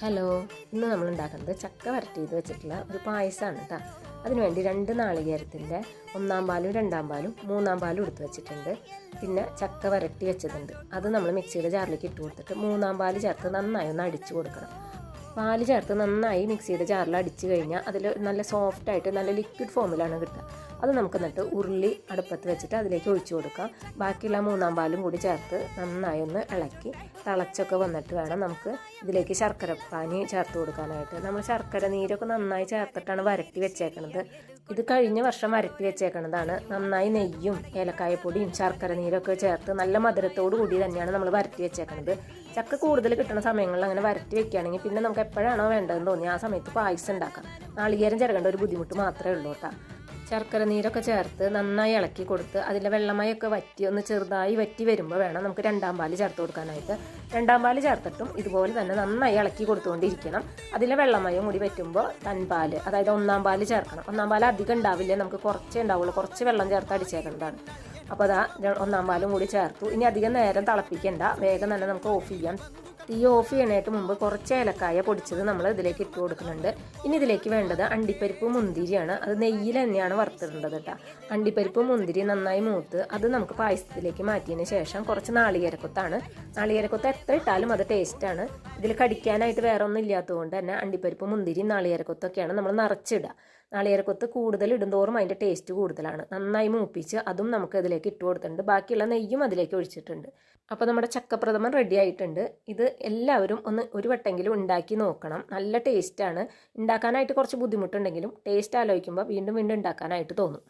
Hello, ഇന്ന് നമ്മൾ ഉണ്ടാക്കുന്നത് ചക്ക വരട്ടി ചെയ്ത് വെച്ചിട്ടുള്ള ഒരു പായസമാണ് കേട്ടോ. അതിനുവേണ്ടി 2 നാളികേരത്തിൻ്റെ 1-ാം പാലും 2-ാം പാലും 3-ാം പാലും എടുത്ത് വെച്ചിട്ടുണ്ട്. പിന്നെ ചക്ക വരട്ടി വെച്ചതുണ്ട്. അത് നമ്മൾ മിക്സിയുടെ ജാറിലേക്ക് ഇട്ട് കൊടുത്തിട്ട് 3-ാം പാല് ചേർത്ത് നന്നായി ഒന്ന് അടിച്ച് കൊടുക്കണം. പാല് ചേർത്ത് നന്നായി മിക്സിയുടെ ജാറിൽ അടിച്ച് കഴിഞ്ഞാൽ അതിൽ നല്ല സോഫ്റ്റായിട്ട് നല്ല ലിക്വിഡ് ഫോമിലാണ് കിട്ടുക. അത് നമുക്ക് എന്നിട്ട് ഉരുളി അടുപ്പത്ത് വെച്ചിട്ട് അതിലേക്ക് ഒഴിച്ചു കൊടുക്കാം. ബാക്കിയുള്ള 3-ാം പാലും കൂടി ചേർത്ത് നന്നായി ഒന്ന് ഇളക്കി തിളച്ചൊക്കെ വന്നിട്ട് വേണം നമുക്ക് ഇതിലേക്ക് ശർക്കര പാനി ചേർത്ത് കൊടുക്കാനായിട്ട്. നമ്മൾ ശർക്കര നീരൊക്കെ നന്നായി ചേർത്തിട്ടാണ് വരട്ടി വെച്ചേക്കണത്. ഇത് കഴിഞ്ഞ വർഷം വരട്ടി വെച്ചേക്കണതാണ്. നന്നായി നെയ്യും ഏലക്കായപ്പൊടിയും ശർക്കര നീരൊക്കെ ചേർത്ത് നല്ല മധുരത്തോടു കൂടി തന്നെയാണ് നമ്മൾ വരട്ടി വെച്ചേക്കണത്. ചക്ക കൂടുതൽ കിട്ടുന്ന സമയങ്ങളിൽ അങ്ങനെ വരട്ടി വെക്കുകയാണെങ്കിൽ പിന്നെ നമുക്ക് എപ്പോഴാണോ വേണ്ടതെന്ന് തോന്നി ആ സമയത്ത് പായസം ഉണ്ടാക്കാം. നാളികേരം ചേർക്കേണ്ട ഒരു ബുദ്ധിമുട്ട് മാത്രമേ ഉള്ളൂ കേട്ടോ. ശർക്കര നീരൊക്കെ ചേർത്ത് നന്നായി ഇളക്കി കൊടുത്ത് അതിലെ വെള്ളമയൊക്കെ വറ്റി ഒന്ന് ചെറുതായി വറ്റി വരുമ്പോൾ വേണം നമുക്ക് 2-ാം പാല് ചേർത്ത് കൊടുക്കാനായിട്ട്. 2-ാം പാല് ചേർത്തിട്ടും ഇതുപോലെ തന്നെ നന്നായി ഇളക്കി കൊടുത്തുകൊണ്ടിരിക്കണം. അതിലെ വെള്ളമയം കൂടി വറ്റുമ്പോൾ തൻപാല്, അതായത് 1-ാം പാല് ചേർക്കണം. 1-ാം പാല് അധികം ഉണ്ടാവില്ല, നമുക്ക് കുറച്ചേ ഉണ്ടാവുള്ളൂ. കുറച്ച് വെള്ളം ചേർത്ത് അടിച്ചേക്കേണ്ടതാണ്. അപ്പോൾ അതാ 1-ാം പാലും കൂടി ചേർത്തു. ഇനി അധികം നേരം തിളപ്പിക്കേണ്ട, വേഗം തന്നെ നമുക്ക് ഓഫ് ചെയ്യാം. തീ ഓഫ് ചെയ്യാനായിട്ട് മുമ്പ് കുറച്ച് ഏലക്കായ പൊടിച്ചത് നമ്മൾ ഇതിലേക്ക് ഇട്ട് കൊടുക്കുന്നുണ്ട്. ഇനി ഇതിലേക്ക് വേണ്ടത് അണ്ടിപ്പരിപ്പ് മുന്തിരിയാണ്. അത് നെയ്യിൽ തന്നെയാണ് വറുത്തിടേണ്ടത് കേട്ടോ. അണ്ടിപ്പരിപ്പ് മുന്തിരി നന്നായി മൂത്ത് അത് നമുക്ക് പായസത്തിലേക്ക് മാറ്റിയതിന് ശേഷം കുറച്ച് നാളികേരക്കൊത്താണ്. നാളികേരക്കൊത്ത് എത്ര ഇട്ടാലും അത് ടേസ്റ്റാണ്. ഇതിൽ കടിക്കാനായിട്ട് വേറെ ഒന്നും ഇല്ലാത്തതുകൊണ്ട് തന്നെ അണ്ടിപ്പരിപ്പ് മുന്തിരി നാളികേരക്കൊത്തൊക്കെയാണ് നമ്മൾ നിറച്ചിടുക. നാളികേരക്കൊത്ത് കൂടുതൽ ഇടുന്തോറും അതിൻ്റെ ടേസ്റ്റ് കൂടുതലാണ്. നന്നായി മൂപ്പിച്ച് അതും നമുക്ക് ഇതിലേക്ക് ഇട്ട് കൊടുത്തിട്ടുണ്ട്. ബാക്കിയുള്ള നെയ്യും അതിലേക്ക് ഒഴിച്ചിട്ടുണ്ട്. അപ്പോൾ നമ്മുടെ ചക്കപ്രഥമൻ റെഡി ആയിട്ടുണ്ട്. ഇത് എല്ലാവരും ഒരു വട്ടെങ്കിലും ഉണ്ടാക്കി നോക്കണം. നല്ല ടേസ്റ്റാണ്. ഉണ്ടാക്കാനായിട്ട് കുറച്ച് ബുദ്ധിമുട്ടുണ്ടെങ്കിലും ടേസ്റ്റ് ആലോചിക്കുമ്പോൾ വീണ്ടും വീണ്ടും ഉണ്ടാക്കാനായിട്ട് തോന്നും.